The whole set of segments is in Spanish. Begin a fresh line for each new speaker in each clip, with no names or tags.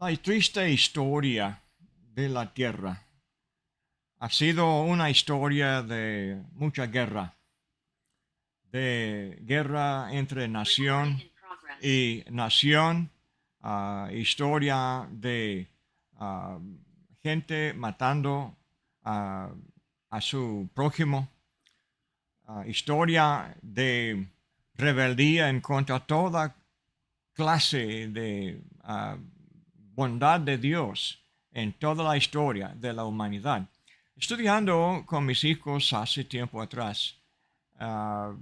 La triste historia de la tierra ha sido una historia de mucha guerra, de guerra entre nación y nación, historia de ah, gente matando ah, a su prójimo, historia de rebeldía en contra de toda clase de bondad de Dios en toda la historia de la humanidad. Estudiando con mis hijos hace tiempo atrás, ah,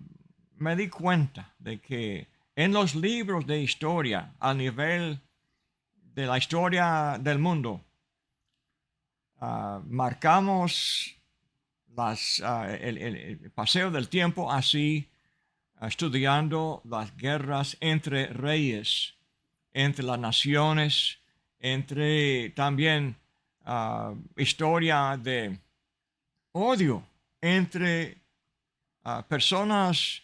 me di cuenta de que en los libros de historia, a nivel de la historia del mundo, marcamos el paseo del tiempo así, estudiando las guerras entre reyes, entre las naciones, entre también historia de odio entre personas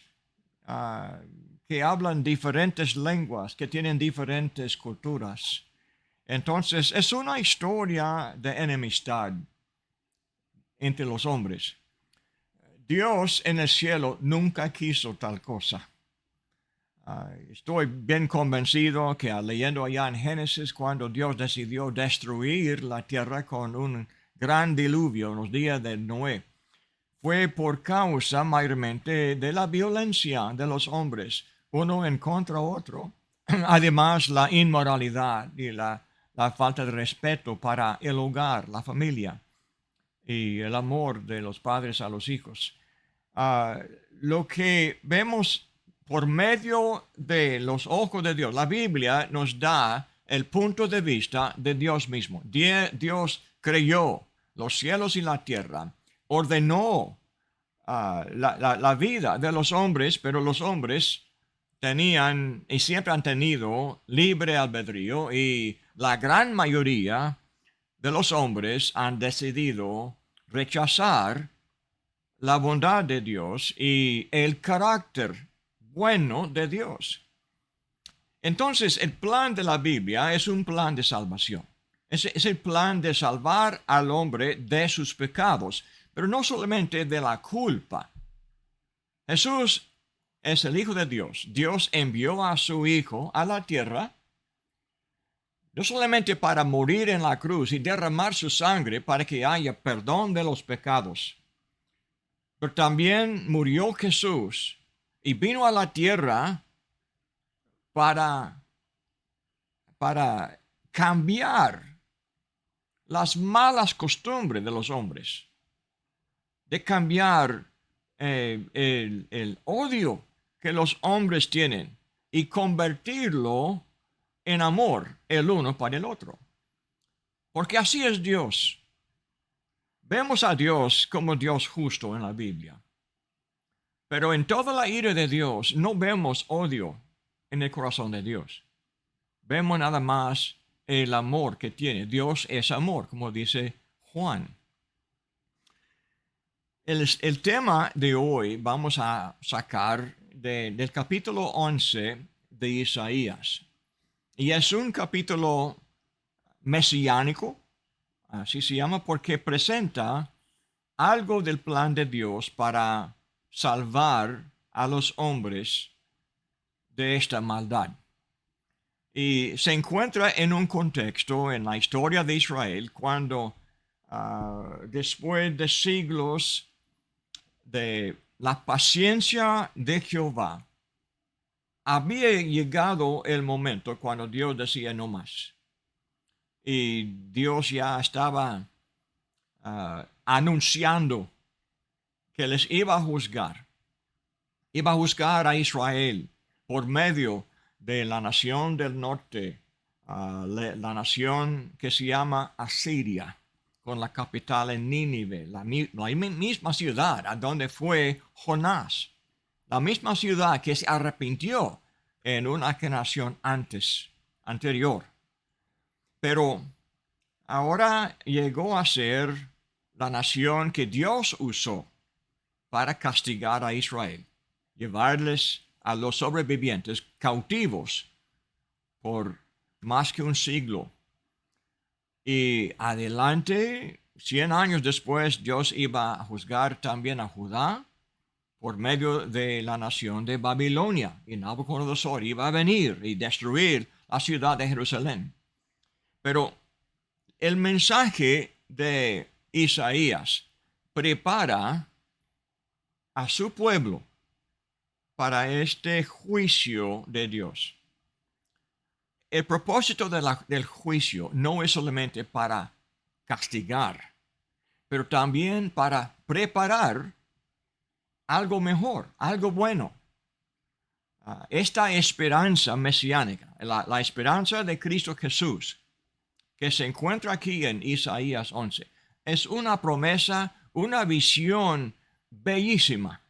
ah, que hablan diferentes lenguas, que tienen diferentes culturas. Entonces, es una historia de enemistad entre los hombres. Dios en el cielo nunca quiso tal cosa. Estoy bien convencido que leyendo allá en Génesis, cuando Dios decidió destruir la tierra con un gran diluvio en los días de Noé, fue por causa mayormente de la violencia de los hombres, uno en contra de otro. Además, la inmoralidad y la falta de respeto para el hogar, la familia y el amor de los padres a los hijos. Ah, lo que vemos por medio de los ojos de Dios, la Biblia nos da el punto de vista de Dios mismo. Dios creó los cielos y la tierra, ordenó la vida de los hombres, pero los hombres tenían y siempre han tenido libre albedrío y la gran mayoría de los hombres han decidido rechazar la bondad de Dios y el carácter bueno de Dios. Entonces, el plan de la Biblia es un plan de salvación. Es el plan de salvar al hombre de sus pecados, pero no solamente de la culpa. Jesús es el Hijo de Dios. Dios envió a su Hijo a la tierra, no solamente para morir en la cruz y derramar su sangre para que haya perdón de los pecados, pero también murió Jesús y vino a la tierra para, para cambiar las malas costumbres de los hombres, de cambiar el odio que los hombres tienen y convertirlo en amor el uno para el otro. Porque así es Dios. Vemos a Dios como Dios justo en la Biblia. Pero en toda la ira de Dios no vemos odio en el corazón de Dios. Vemos nada más el amor que tiene. Dios es amor, como dice Juan. El tema de hoy vamos a sacar del capítulo 11 de Isaías. Y es un capítulo mesiánico, así se llama, porque presenta algo del plan de Dios para salvar a los hombres de esta maldad. Y se encuentra en un contexto en la historia de Israel cuando después de siglos de la paciencia de Jehová, había llegado el momento cuando Dios decía no más. Y Dios ya estaba anunciando que les iba a juzgar. Iba a juzgar a Israel por medio de la nación del norte, la nación que se llama Asiria, con la capital en Nínive, la misma ciudad a donde fue Jonás, la misma ciudad que se arrepintió en una generación anterior. Pero ahora llegó a ser la nación que Dios usó para castigar a Israel, llevarles a los sobrevivientes cautivos por más que un siglo Y adelante, 100 años después, Dios iba a juzgar también a Judá por medio de la nación de Babilonia. Y Nabucodonosor iba a venir y destruir la ciudad de Jerusalén. Pero el mensaje de Isaías prepara a su pueblo para este juicio de Dios. El propósito del juicio no es solamente para castigar, pero también para preparar algo mejor, algo bueno. Esta esperanza mesiánica, la esperanza de Cristo Jesús, que se encuentra aquí en Isaías 11, es una promesa, una visión bellísima,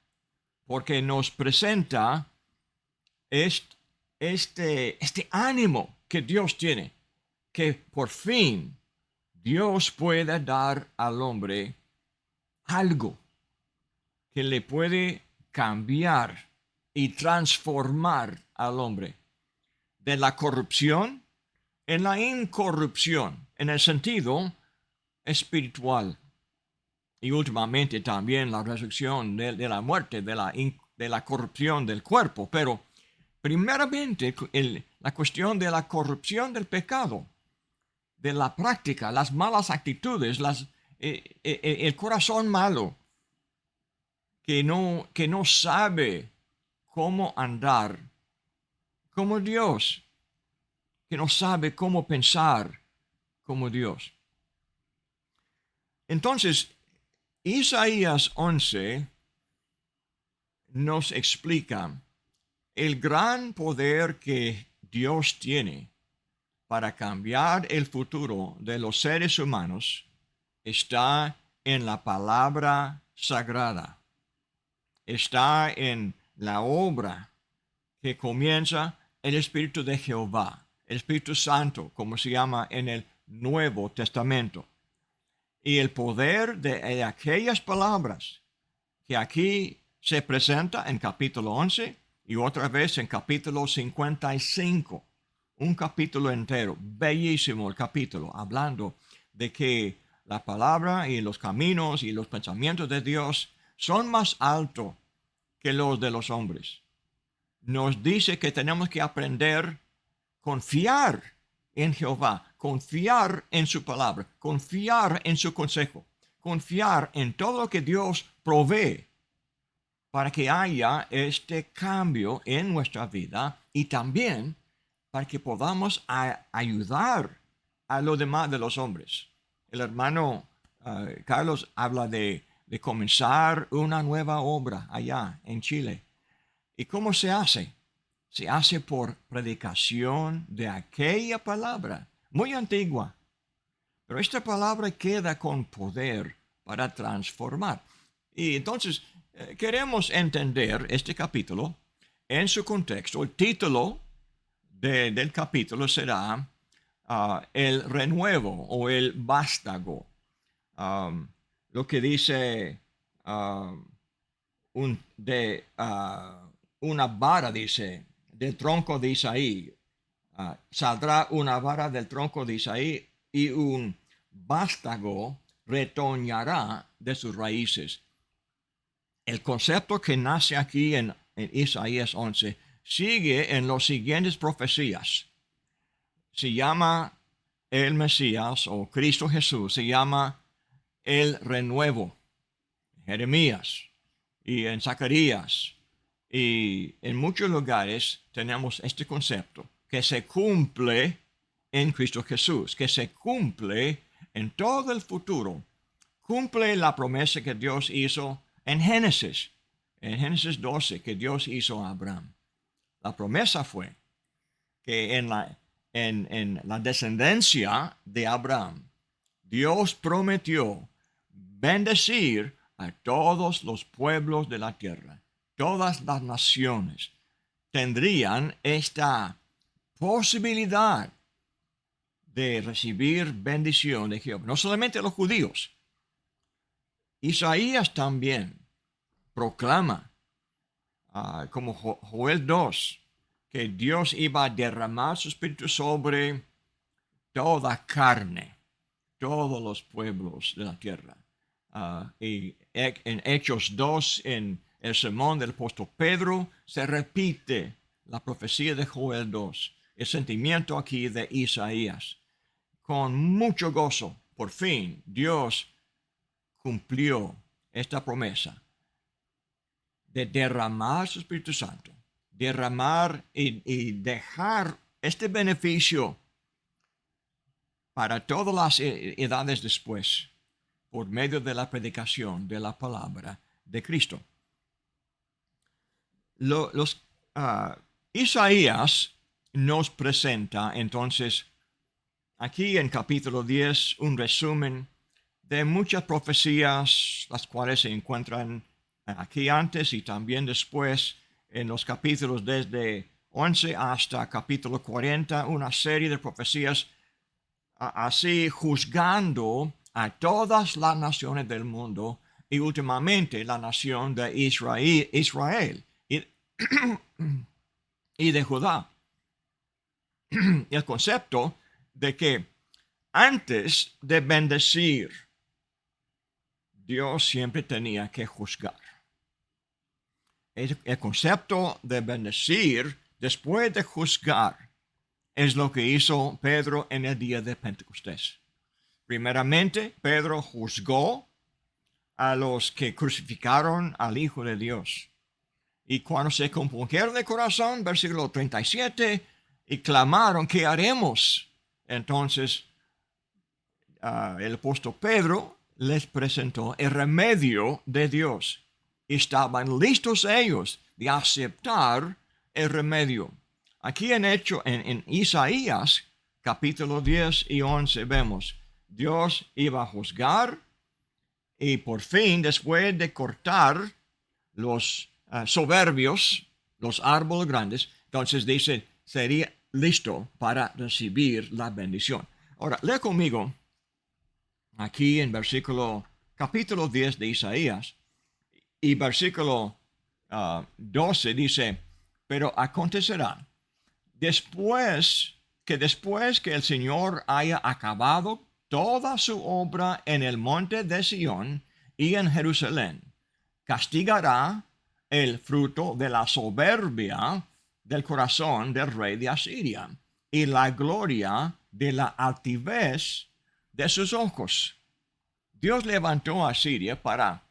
porque nos presenta este ánimo que Dios tiene, que por fin Dios puede dar al hombre algo que le puede cambiar y transformar al hombre de la corrupción en la incorrupción, en el sentido espiritual. Y últimamente también la resurrección de la muerte, de la corrupción del cuerpo. Pero primeramente la cuestión de la corrupción del pecado, de la práctica, las malas actitudes, el corazón malo que no sabe cómo andar como Dios, que no sabe cómo pensar como Dios. Entonces, Isaías 11 nos explica el gran poder que Dios tiene para cambiar el futuro de los seres humanos está en la palabra sagrada. Está en la obra que comienza el Espíritu de Jehová, el Espíritu Santo, como se llama en el Nuevo Testamento. Y el poder de aquellas palabras que aquí se presenta en capítulo 11 y otra vez en capítulo 55. Un capítulo entero, bellísimo el capítulo, hablando de que la palabra y los caminos y los pensamientos de Dios son más altos que los de los hombres. Nos dice que tenemos que aprender a confiar en Jehová, confiar en su palabra, confiar en su consejo, confiar en todo lo que Dios provee para que haya este cambio en nuestra vida y también para que podamos ayudar a los demás de los hombres. El hermano Carlos habla de comenzar una nueva obra allá en Chile. ¿Y cómo se hace? Se hace por predicación de aquella palabra, muy antigua. Pero esta palabra queda con poder para transformar. Y entonces queremos entender este capítulo en su contexto. El título del capítulo será el renuevo o el vástago. Lo que dice una vara, dice, del tronco de Isaí. Saldrá una vara del tronco de Isaí y un vástago retoñará de sus raíces. El concepto que nace aquí en Isaías 11 sigue en las siguientes profecías. Se llama el Mesías o Cristo Jesús, se llama el renuevo. Jeremías y en Zacarías y en muchos lugares tenemos este concepto que se cumple en Cristo Jesús, que se cumple en todo el futuro. Cumple la promesa que Dios hizo en Génesis 12, que Dios hizo a Abraham. La promesa fue que en la descendencia de Abraham, Dios prometió bendecir a todos los pueblos de la tierra. Todas las naciones tendrían esta posibilidad de recibir bendición de Jehová. No solamente los judíos. Isaías también proclama, como Joel 2, que Dios iba a derramar su espíritu sobre toda carne. todos los pueblos de la tierra. Y en Hechos 2, en el sermón del apóstol Pedro, se repite la profecía de Joel 2, el sentimiento aquí de Isaías. Con mucho gozo, por fin, Dios cumplió esta promesa de derramar su Espíritu Santo, derramar y dejar este beneficio para todas las edades después, por medio de la predicación de la palabra de Cristo. Isaías nos presenta entonces aquí en capítulo 10 un resumen de muchas profecías, las cuales se encuentran aquí antes y también después en los capítulos desde 11 hasta capítulo 40, una serie de profecías así juzgando a todas las naciones del mundo y últimamente la nación de Israel y de Judá. El concepto de que antes de bendecir, Dios siempre tenía que juzgar. El concepto de bendecir después de juzgar es lo que hizo Pedro en el día de Pentecostés. Primeramente, Pedro juzgó a los que crucificaron al Hijo de Dios. Y cuando se compungieron de corazón, versículo 37, y clamaron, ¿qué haremos? Entonces, el apóstol Pedro les presentó el remedio de Dios. Estaban listos ellos de aceptar el remedio. Aquí en Isaías, capítulo 10 y 11, vemos, Dios iba a juzgar y por fin, después de cortar los soberbios, los árboles grandes, entonces dice, sería listo para recibir la bendición. Ahora, lee conmigo aquí en capítulo 10 de Isaías y versículo 12 dice, pero acontecerá después que el Señor haya acabado toda su obra en el monte de Sión y en Jerusalén, castigará el fruto de la soberbia del corazón del rey de Asiria y la gloria de la altivez de sus ojos. Dios levantó a Asiria para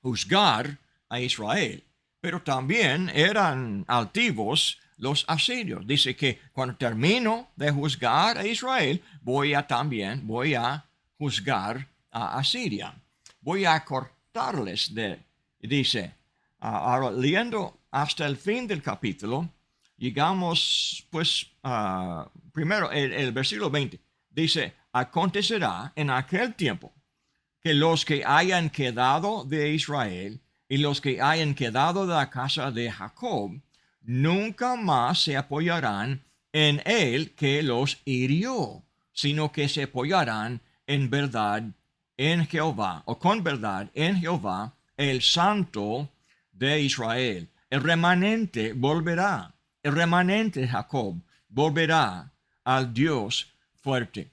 juzgar a Israel, pero también eran altivos los asirios. Dice que cuando termino de juzgar a Israel, voy a juzgar a Asiria. Voy a cortarles dice. Ahora, leyendo hasta el fin del capítulo, llegamos, pues, primero el versículo 20. Dice, acontecerá en aquel tiempo que los que hayan quedado de Israel y los que hayan quedado de la casa de Jacob, nunca más se apoyarán en él que los hirió, sino que se apoyarán en verdad en Jehová, o con verdad en Jehová, el Santo de Israel. El remanente volverá, el remanente de Jacob volverá al Dios fuerte.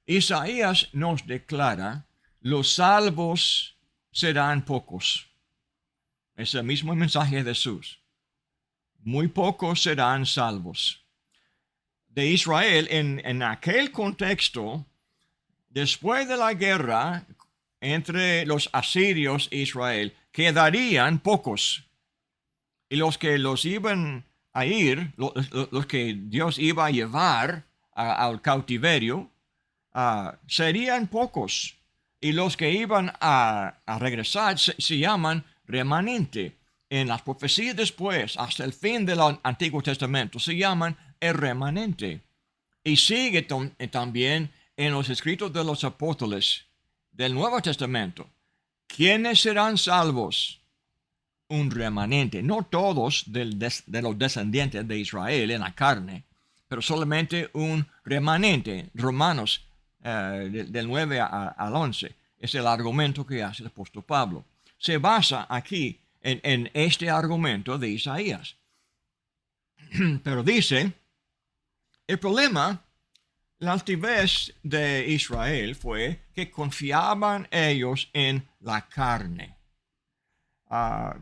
Isaías nos declara, los salvos serán pocos. Es el mismo mensaje de Jesús. Muy pocos serán salvos. De Israel, en aquel contexto, después de la guerra entre los asirios e Israel, quedarían pocos. Y los que los iban a ir, los que Dios iba a llevar al cautiverio, serían pocos. Y los que iban a regresar se llaman remanente. En las profecías después, hasta el fin del Antiguo Testamento, se llaman el remanente. Y sigue también en los escritos de los apóstoles del Nuevo Testamento. ¿Quiénes serán salvos? Un remanente. No todos de los descendientes de Israel en la carne, pero solamente un remanente. Romanos del 9 al 11. Es el argumento que hace el apóstol Pablo. Se basa aquí en este argumento de Isaías. Pero dice, el problema La altivez de Israel fue que confiaban ellos en la carne. Ah,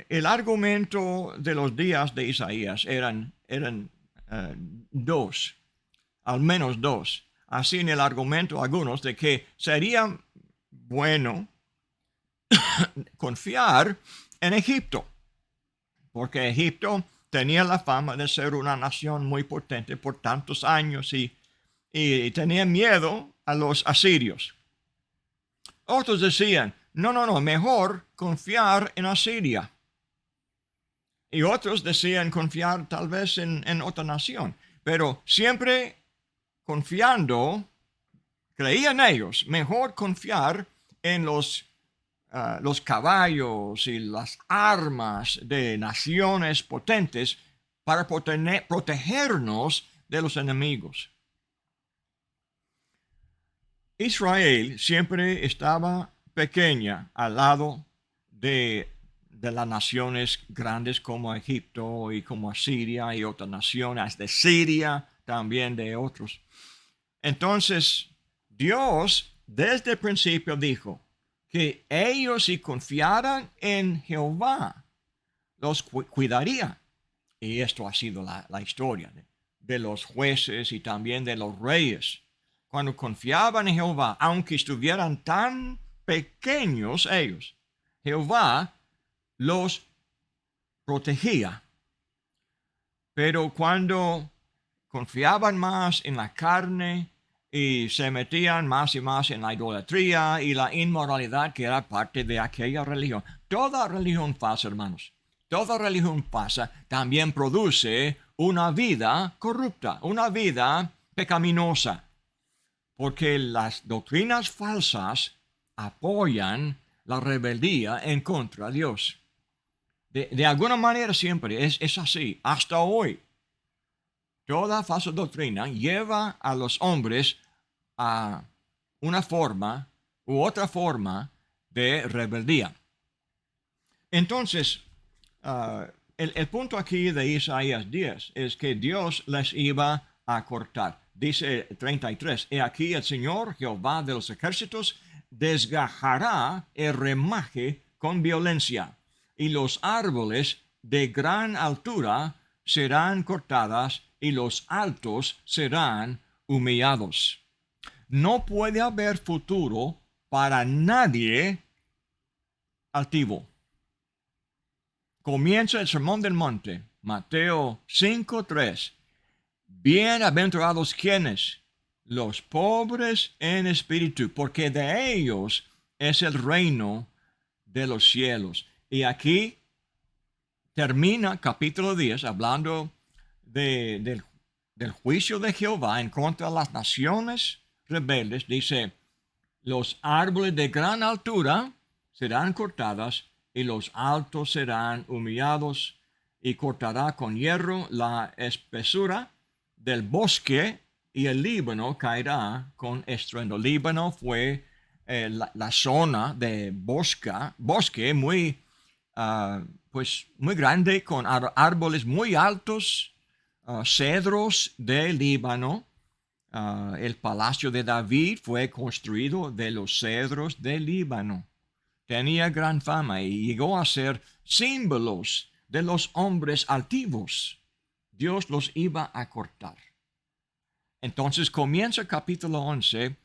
el argumento de los días de Isaías eran dos, al menos dos. Así en el argumento algunos de que sería bueno confiar en Egipto, porque Egipto tenía la fama de ser una nación muy potente por tantos años y tenía miedo a los asirios. Otros decían, no, mejor confiar en Asiria. Y otros decían confiar tal vez en otra nación, pero siempre confiando, creían ellos, mejor confiar en los caballos y las armas de naciones potentes para protegernos de los enemigos. Israel siempre estaba pequeña al lado de las naciones grandes como Egipto y como Asiria y otras naciones, de Siria, también de otros. Entonces, Dios desde el principio dijo que ellos si confiaran en Jehová, los cuidaría. Y esto ha sido la historia de los jueces y también de los reyes. Cuando confiaban en Jehová, aunque estuvieran tan pequeños ellos, Jehová los protegía. Pero cuando confiaban más en la carne y se metían más y más en la idolatría y la inmoralidad que era parte de aquella religión. Toda religión falsa, hermanos, toda religión falsa también produce una vida corrupta, una vida pecaminosa, porque las doctrinas falsas apoyan la rebeldía en contra de Dios. De alguna manera siempre es así, hasta hoy. Toda falsa doctrina lleva a los hombres a una forma u otra forma de rebeldía. Entonces, el punto aquí de Isaías 10 es que Dios les iba a cortar. Dice 33, he aquí el Señor Jehová de los ejércitos desgajará el remaje con violencia, y los árboles de gran altura serán cortadas y los altos serán humillados. No puede haber futuro para nadie altivo. Comienza el Sermón del Monte, Mateo 5:3. Bienaventurados quienes, los pobres en espíritu, porque de ellos es el reino de los cielos. Y aquí termina capítulo 10 hablando del juicio de Jehová en contra de las naciones rebeldes. Dice, los árboles de gran altura serán cortadas y los altos serán humillados, y cortará con hierro la espesura del bosque, y el Líbano caerá con estruendo. Líbano fue la zona de bosque muy, pues muy grande, con árboles muy altos, cedros del Líbano. El palacio de David fue construido de los cedros del Líbano. Tenía gran fama y llegó a ser símbolos de los hombres altivos. Dios los iba a cortar. Entonces comienza el capítulo 11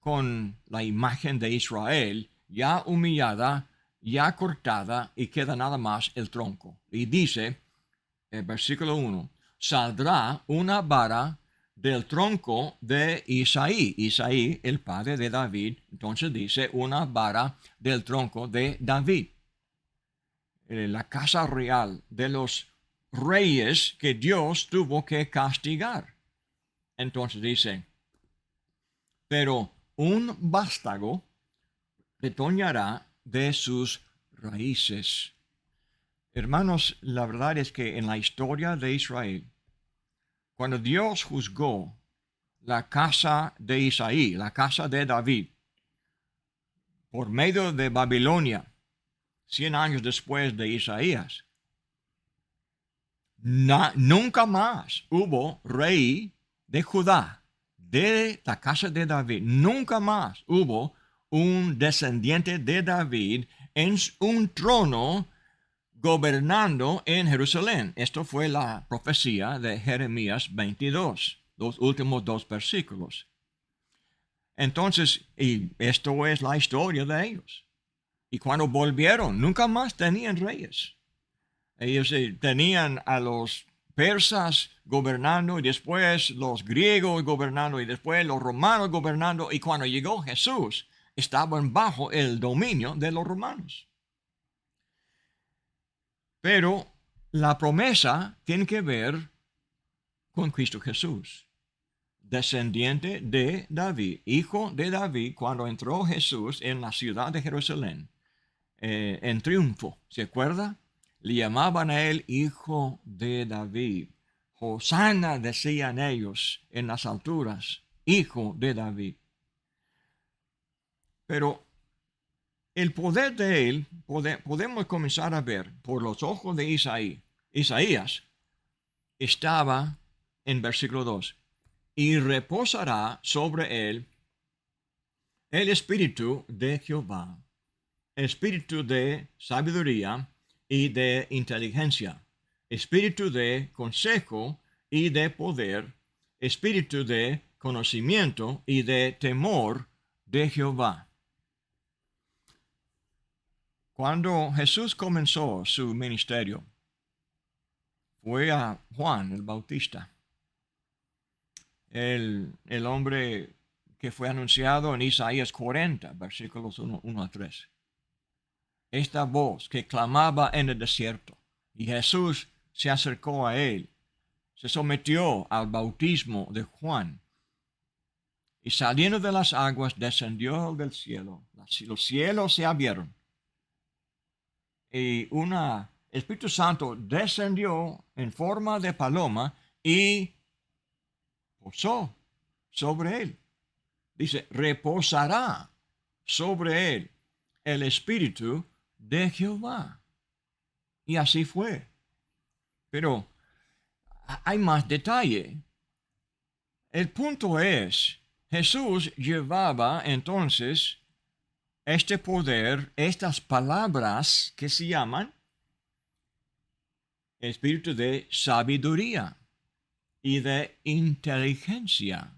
con la imagen de Israel ya humillada, ya cortada, y queda nada más el tronco. Y dice, el versículo 1, saldrá una vara del tronco de Isaí. Isaí, el padre de David, entonces dice una vara del tronco de David. La casa real de los reyes que Dios tuvo que castigar. Entonces dice, pero un vástago retoñará de sus raíces. Hermanos, la verdad es que en la historia de Israel, cuando Dios juzgó la casa de Isaí, la casa de David, por medio de Babilonia, 100 años después de Isaías, nunca más hubo rey de Judá de la casa de David. Nunca más hubo un descendiente de David en un trono gobernando en Jerusalén. Esto fue la profecía de Jeremías 22, los últimos dos versículos. Entonces, y esto es la historia de ellos. Y cuando volvieron, nunca más tenían reyes. Ellos tenían a los persas gobernando y después los griegos gobernando y después los romanos gobernando. Y cuando llegó Jesús, estaban bajo el dominio de los romanos. Pero la promesa tiene que ver con Cristo Jesús, descendiente de David, hijo de David, cuando entró Jesús en la ciudad de Jerusalén, en triunfo, ¿se acuerda? Le llamaban a él hijo de David. Hosanna, decían ellos en las alturas, hijo de David. Pero el poder de él podemos comenzar a ver por los ojos de Isaías estaba en versículo 2. Y reposará sobre él el espíritu de Jehová, espíritu de sabiduría y de inteligencia, espíritu de consejo y de poder, espíritu de conocimiento y de temor de Jehová. Cuando Jesús comenzó su ministerio, fue a Juan el Bautista, el hombre que fue anunciado en Isaías 40, versículos 1 a 3. Esta voz que clamaba en el desierto, y Jesús se acercó a él, se sometió al bautismo de Juan, y saliendo de las aguas descendió del cielo. Los cielos se abrieron, y Espíritu Santo descendió en forma de paloma y posó sobre él. Dice, reposará sobre él el Espíritu de Jehová. Y así fue. Pero hay más detalle. El punto es, Jesús llevaba entonces este poder, estas palabras que se llaman espíritu de sabiduría y de inteligencia.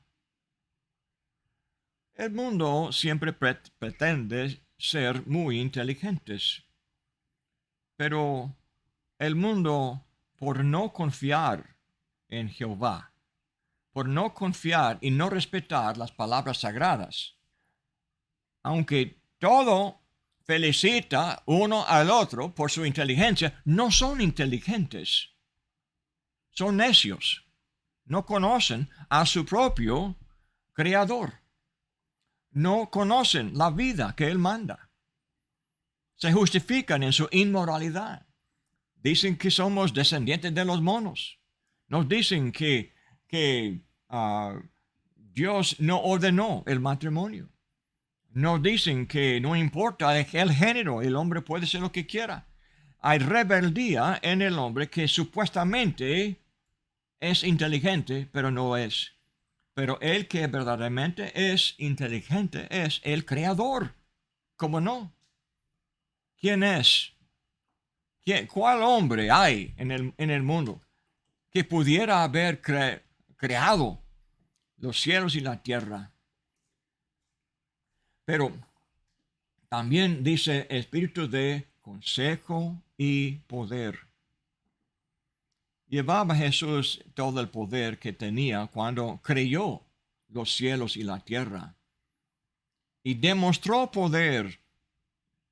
El mundo siempre pretende ser muy inteligentes, pero el mundo, por no confiar en Jehová, por no confiar y no respetar las palabras sagradas, aunque todo felicita uno al otro por su inteligencia, no son inteligentes, son necios, no conocen a su propio Creador, no conocen la vida que Él manda, se justifican en su inmoralidad, dicen que somos descendientes de los monos, nos dicen que Dios no ordenó el matrimonio. Nos dicen que no importa el género, el hombre puede ser lo que quiera. Hay rebeldía en el hombre que supuestamente es inteligente, pero no es. Pero el que verdaderamente es inteligente es el Creador. ¿Cómo no? ¿Quién es? ¿Cuál hombre hay en el mundo que pudiera haber creado los cielos y la tierra? Pero también dice espíritu de consejo y poder. Llevaba Jesús todo el poder que tenía cuando creyó los cielos y la tierra. Y demostró poder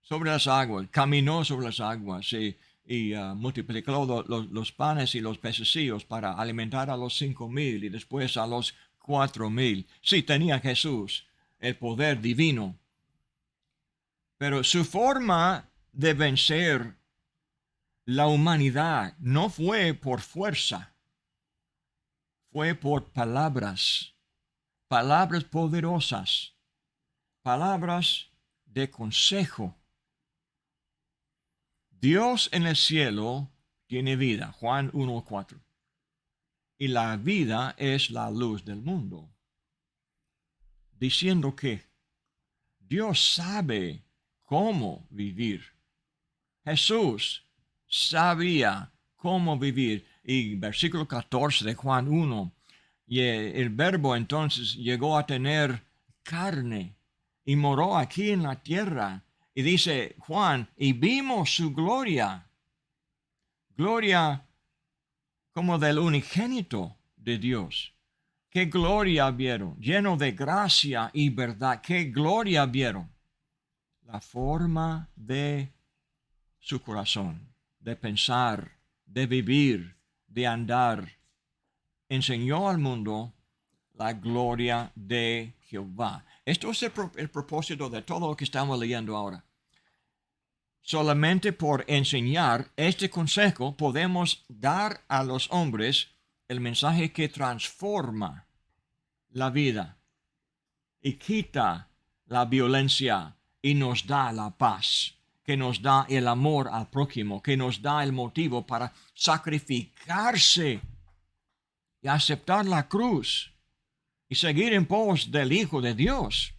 sobre las aguas, caminó sobre las aguas y multiplicó los panes y los pececillos para alimentar a los 5,000 y después a los 4,000. Sí, tenía Jesús el poder divino. Pero su forma de vencer la humanidad no fue por fuerza, fue por palabras, palabras poderosas, palabras de consejo. Dios en el cielo tiene vida, Juan 1:4. Y la vida es la luz del mundo. diciendo que Dios sabe cómo vivir. Jesús sabía cómo vivir. Y versículo 14 de Juan 1, y el verbo entonces llegó a tener carne y moró aquí en la tierra. Y dice Juan, y vimos su gloria, gloria como del unigénito de Dios. ¿Qué gloria vieron? Lleno de gracia y verdad. ¿Qué gloria vieron? La forma de su corazón, de pensar, de vivir, de andar. Enseñó al mundo la gloria de Jehová. Esto es el propósito de todo lo que estamos leyendo ahora. Solamente por enseñar este consejo podemos dar a los hombres el mensaje que transforma la vida y quita la violencia y nos da la paz, que nos da el amor al prójimo, que nos da el motivo para sacrificarse y aceptar la cruz y seguir en pos del Hijo de Dios.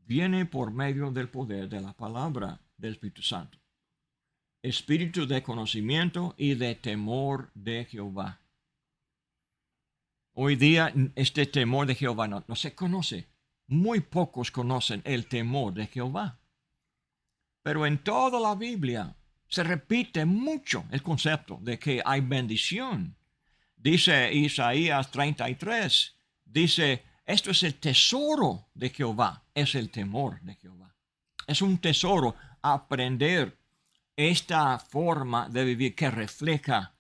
Viene por medio del poder de la palabra del Espíritu Santo. Espíritu de conocimiento y de temor de Jehová. Hoy día este temor de Jehová no se conoce. Muy pocos conocen el temor de Jehová. Pero en toda la Biblia se repite mucho el concepto de que hay bendición. Dice Isaías 33, dice, esto es el tesoro de Jehová, es el temor de Jehová. Es un tesoro aprender esta forma de vivir que refleja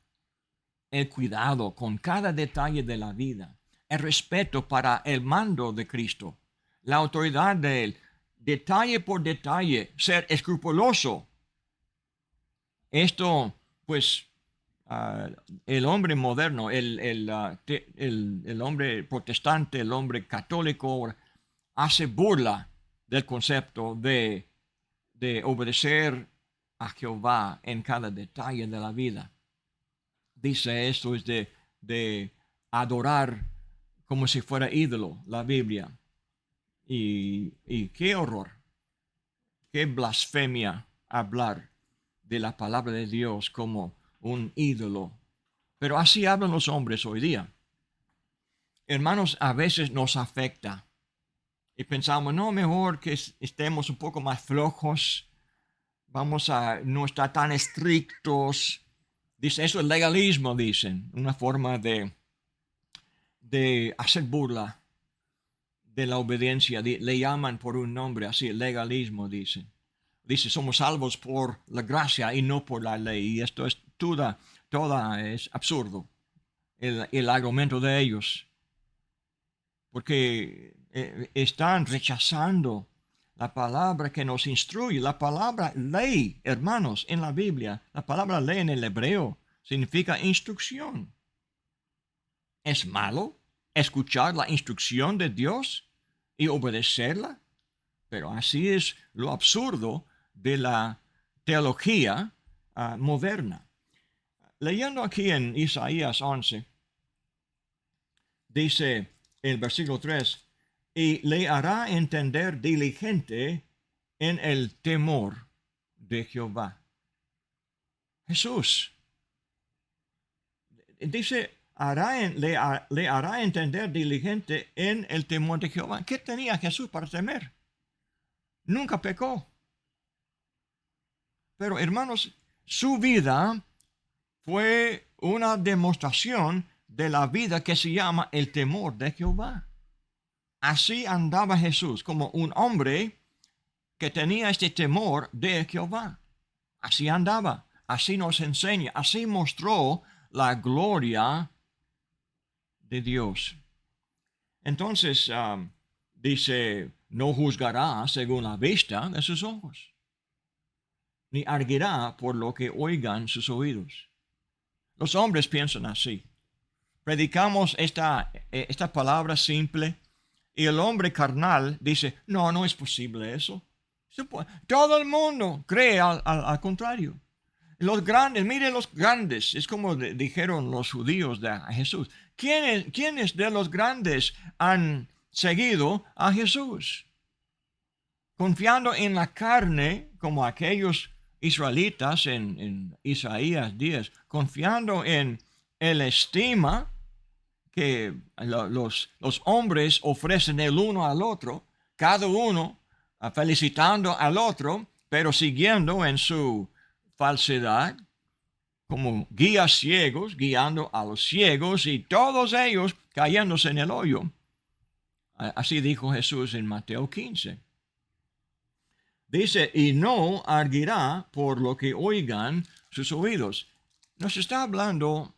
el cuidado con cada detalle de la vida, el respeto para el mando de Cristo, la autoridad de Él, detalle por detalle, ser escrupuloso. Esto, pues, el hombre moderno, el hombre protestante, el hombre católico, hace burla del concepto de obedecer a Jehová en cada detalle de la vida. Dice esto es de adorar como si fuera ídolo la Biblia. Y qué horror, qué blasfemia hablar de la palabra de Dios como un ídolo. Pero así hablan los hombres hoy día. Hermanos, a veces nos afecta y pensamos, no, mejor que estemos un poco más flojos, vamos a no estar tan estrictos. Dice, eso es legalismo, dicen, una forma de hacer burla de la obediencia. Le llaman por un nombre así, legalismo, dicen. Dice, somos salvos por la gracia y no por la ley. Y esto es toda es absurdo, el argumento de ellos. Porque están rechazando la palabra que nos instruye. La palabra ley, hermanos, en la Biblia, la palabra ley en el hebreo significa instrucción. ¿Es malo escuchar la instrucción de Dios y obedecerla? Pero así es lo absurdo de la teología moderna. Leyendo aquí en Isaías 11, dice el versículo 3, y le hará entender diligente en el temor de Jehová. Jesús dice, le hará entender diligente en el temor de Jehová. ¿Qué tenía Jesús para temer? Nunca pecó. Pero hermanos, su vida fue una demostración de la vida que se llama el temor de Jehová. Así andaba Jesús como un hombre que tenía este temor de Jehová. Así andaba, así nos enseña, así mostró la gloria de Dios. Entonces, dice, no juzgará según la vista de sus ojos, ni arguirá por lo que oigan sus oídos. Los hombres piensan así. Predicamos esta palabra simple y el hombre carnal dice, no es posible eso. Todo el mundo cree al contrario. Los grandes, miren los grandes, es como dijeron los judíos de Jesús. ¿Quiénes de los grandes han seguido a Jesús, confiando en la carne como aquellos israelitas en Isaías 10, confiando en el estima que los hombres ofrecen el uno al otro, cada uno felicitando al otro, pero siguiendo en su falsedad, como guías ciegos, guiando a los ciegos y todos ellos cayéndose en el hoyo. Así dijo Jesús en Mateo 15. Dice, y no arguirá por lo que oigan sus oídos. Nos está hablando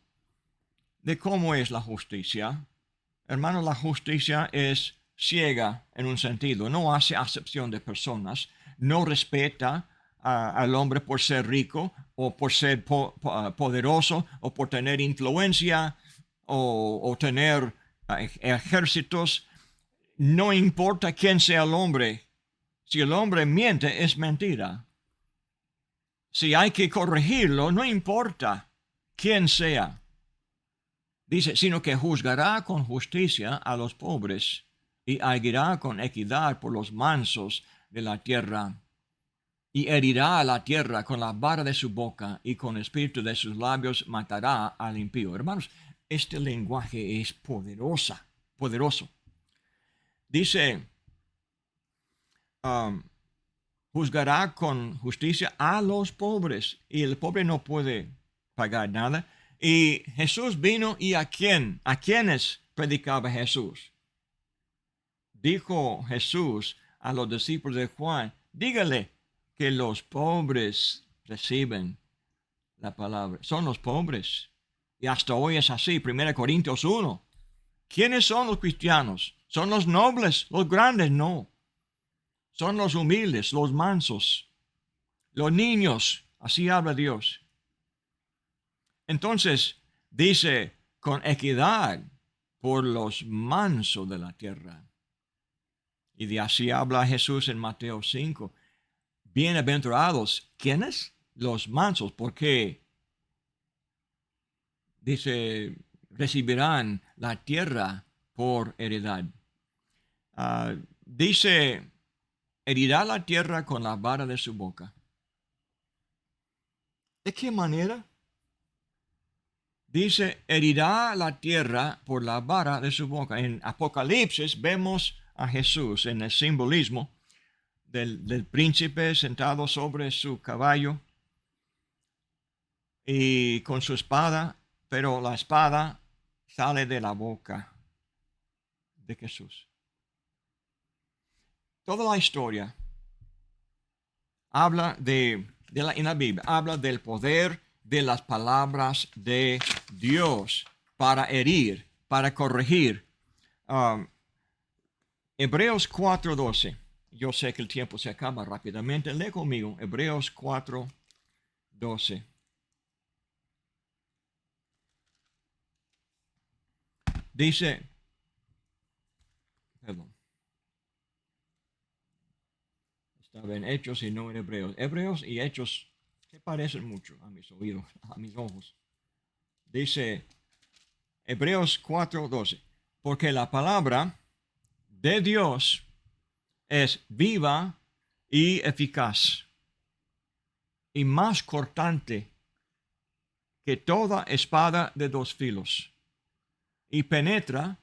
de cómo es la justicia. Hermano, la justicia es ciega en un sentido, no hace acepción de personas, no respeta al hombre por ser rico o por ser poderoso o por tener influencia o tener ejércitos. No importa quién sea el hombre. Si el hombre miente, es mentira. Si hay que corregirlo, no importa quién sea. Dice, sino que juzgará con justicia a los pobres y arguirá con equidad por los mansos de la tierra. Y herirá a la tierra con la vara de su boca y con el espíritu de sus labios matará al impío. Hermanos, este lenguaje es poderoso. Dice, juzgará con justicia a los pobres y el pobre no puede pagar nada. Y Jesús vino y ¿a quiénes predicaba Jesús? Dijo Jesús a los discípulos de Juan, dígale que los pobres reciben la palabra. Son los pobres. Y hasta hoy es así. 1 Corintios 1. ¿Quiénes son los cristianos? ¿Son los nobles, los grandes? No. Son los humildes, los mansos, los niños. Así habla Dios. Entonces, dice, con equidad por los mansos de la tierra. Y de así habla Jesús en Mateo 5. Bienaventurados, ¿quiénes? Los mansos, porque dice, recibirán la tierra por heredad. Dice, herirá la tierra con la vara de su boca. ¿De qué manera? Dice, herirá la tierra por la vara de su boca. En Apocalipsis vemos a Jesús en el simbolismo del príncipe sentado sobre su caballo y con su espada, pero la espada sale de la boca de Jesús. Toda la historia habla en la Biblia, habla del poder de las palabras de Dios para herir, para corregir. Hebreos 4:12. Yo sé que el tiempo se acaba rápidamente. Lee conmigo, Hebreos 4:12. Dice, perdón, estaba en Hechos y no en Hebreos. Hebreos y Hechos se parecen mucho a mis oídos, a mis ojos. Dice, Hebreos 4:12, porque la palabra de Dios es viva y eficaz y más cortante que toda espada de dos filos y penetra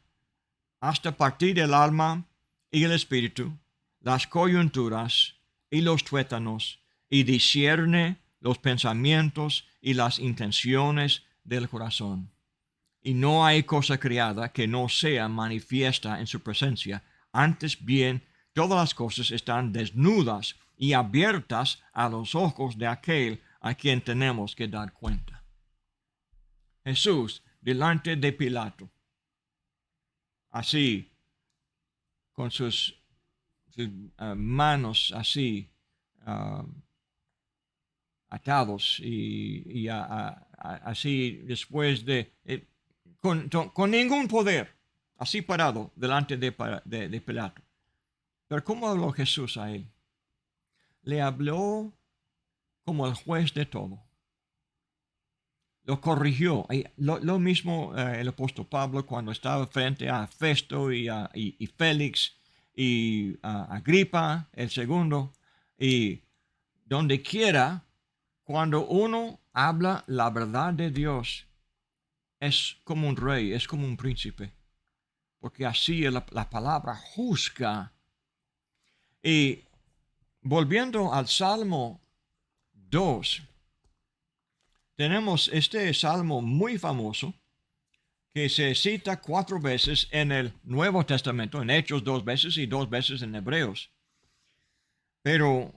hasta partir el alma y el espíritu, las coyunturas y los tuétanos, y discierne los pensamientos y las intenciones del corazón. Y no hay cosa creada que no sea manifiesta en su presencia. Antes bien, todas las cosas están desnudas y abiertas a los ojos de aquel a quien tenemos que dar cuenta. Jesús delante de Pilato, así, con sus manos así, atados y así después de, con ningún poder, así parado delante de Pilato. Pero ¿cómo habló Jesús a él? Le habló como el juez de todo. lo corrigió. Lo mismo el apóstol Pablo cuando estaba frente a Festo y Félix y a Agripa el segundo. Y donde quiera, cuando uno habla la verdad de Dios, es como un rey, es como un príncipe. Porque así la palabra juzga. Y volviendo al Salmo 2, tenemos este salmo muy famoso que se cita 4 veces en el Nuevo Testamento, en Hechos 2 veces y 2 veces en Hebreos. Pero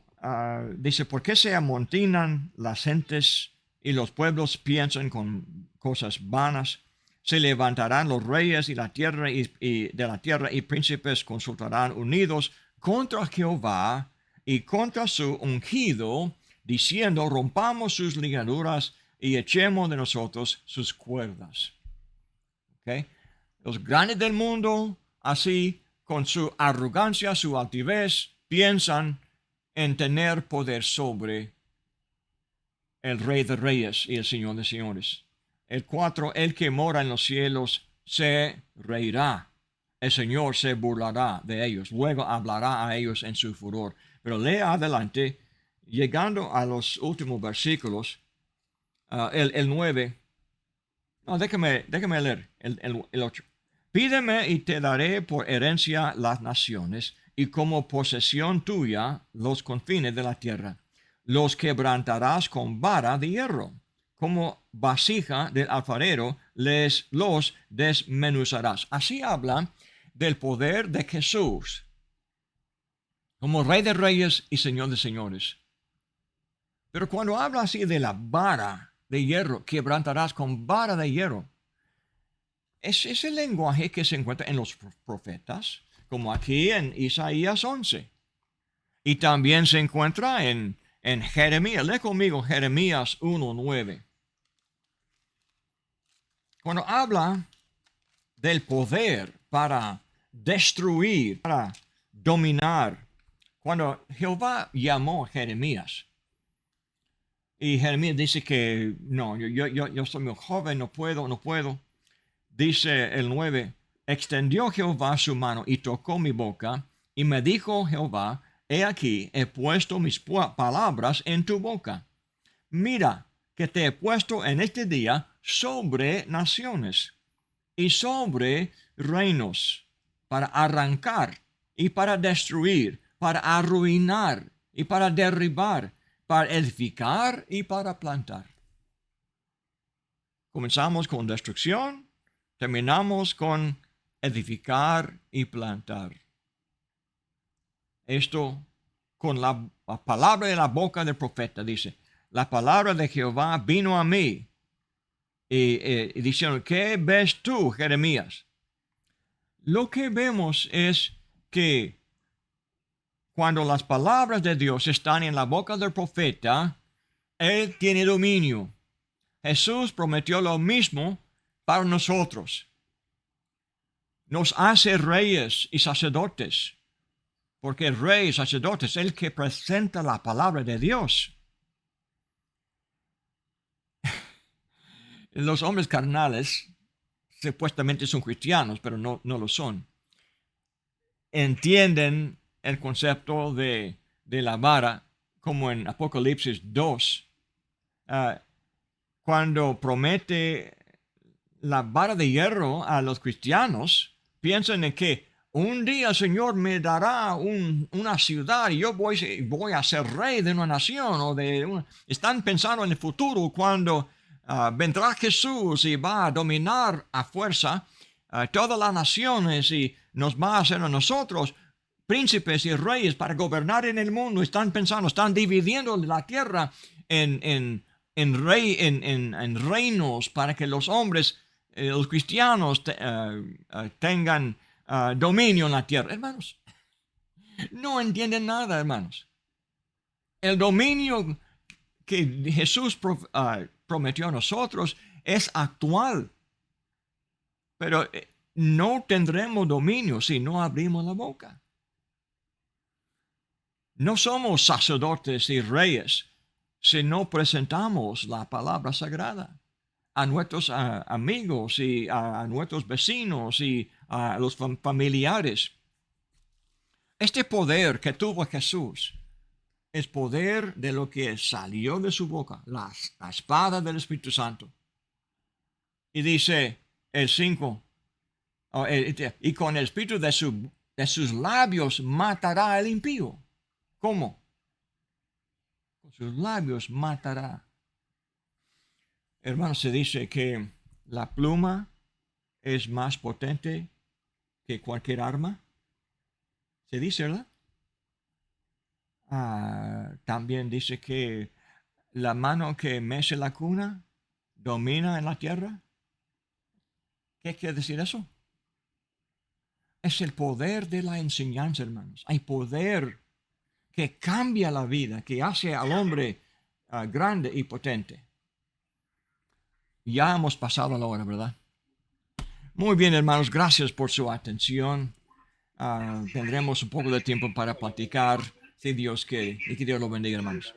dice, ¿por qué se amontinan las gentes y los pueblos piensan con cosas vanas? Se levantarán los reyes y la tierra y de la tierra y príncipes consultarán unidos contra Jehová y contra su ungido, diciendo, rompamos sus ligaduras y echemos de nosotros sus cuerdas. ¿Okay? Los grandes del mundo, así, con su arrogancia, su altivez, piensan en tener poder sobre el Rey de Reyes y el Señor de Señores. El 4, el que mora en los cielos se reirá. El Señor se burlará de ellos. Luego hablará a ellos en su furor. Pero lea adelante, llegando a los últimos versículos, el 9. No, déjame leer el 8. Pídeme y te daré por herencia las naciones y como posesión tuya los confines de la tierra. Los quebrantarás con vara de hierro, como vasija del alfarero los desmenuzarás. Así habla del poder de Jesús como Rey de Reyes y Señor de Señores. Pero cuando habla así de la vara de hierro, quebrantarás con vara de hierro, es ese lenguaje que se encuentra en los profetas, como aquí en Isaías 11. Y también se encuentra en Jeremías. Lee conmigo Jeremías 1:9. Cuando habla del poder para destruir, para dominar, cuando Jehová llamó a Jeremías, y Jeremías dice que no, yo soy muy joven, no puedo. Dice el 9, extendió Jehová su mano y tocó mi boca, y me dijo Jehová, he aquí, he puesto mis palabras en tu boca. Mira, que te he puesto en este día sobre naciones y sobre reinos, para arrancar y para destruir, para arruinar y para derribar, para edificar y para plantar. Comenzamos con destrucción, terminamos con edificar y plantar. Esto con la palabra de la boca del profeta, dice, la palabra de Jehová vino a mí. Y diciendo, ¿qué ves tú, Jeremías? Lo que vemos es que cuando las palabras de Dios están en la boca del profeta, él tiene dominio. Jesús prometió lo mismo para nosotros. Nos hace reyes y sacerdotes, porque el rey y sacerdote es el que presenta la palabra de Dios. Los hombres carnales supuestamente son cristianos, pero no lo son. Entienden el concepto de la vara, como en Apocalipsis 2, cuando promete la vara de hierro a los cristianos, piensan en que un día el Señor me dará una ciudad y yo voy a ser rey de una nación. Están pensando en el futuro cuando vendrá Jesús y va a dominar a fuerza todas las naciones y nos va a hacer a nosotros príncipes y reyes para gobernar en el mundo. Están pensando, están dividiendo la tierra en reinos para que los hombres, los cristianos tengan dominio en la tierra. Hermanos, no entienden nada, hermanos. El dominio que Jesús prometió a nosotros es actual, pero no tendremos dominio si no abrimos la boca. No somos sacerdotes y reyes si no presentamos la palabra sagrada. a nuestros amigos y a nuestros vecinos y a los familiares. Este poder que tuvo Jesús es poder de lo que salió de su boca, la espada del Espíritu Santo. Y dice el 5, y con el espíritu de sus labios matará al impío. ¿Cómo? Con sus labios matará. Hermano, se dice que la pluma es más potente que cualquier arma. Se dice, ¿verdad? También dice que la mano que mece la cuna domina en la tierra. ¿Qué quiere decir eso? Es el poder de la enseñanza, hermanos. Hay poder que cambia la vida, que hace al hombre grande y potente. Ya hemos pasado la hora, ¿verdad? Muy bien, hermanos, gracias por su atención. Tendremos un poco de tiempo para platicar, si Dios quiere, y que Dios lo bendiga, hermanos.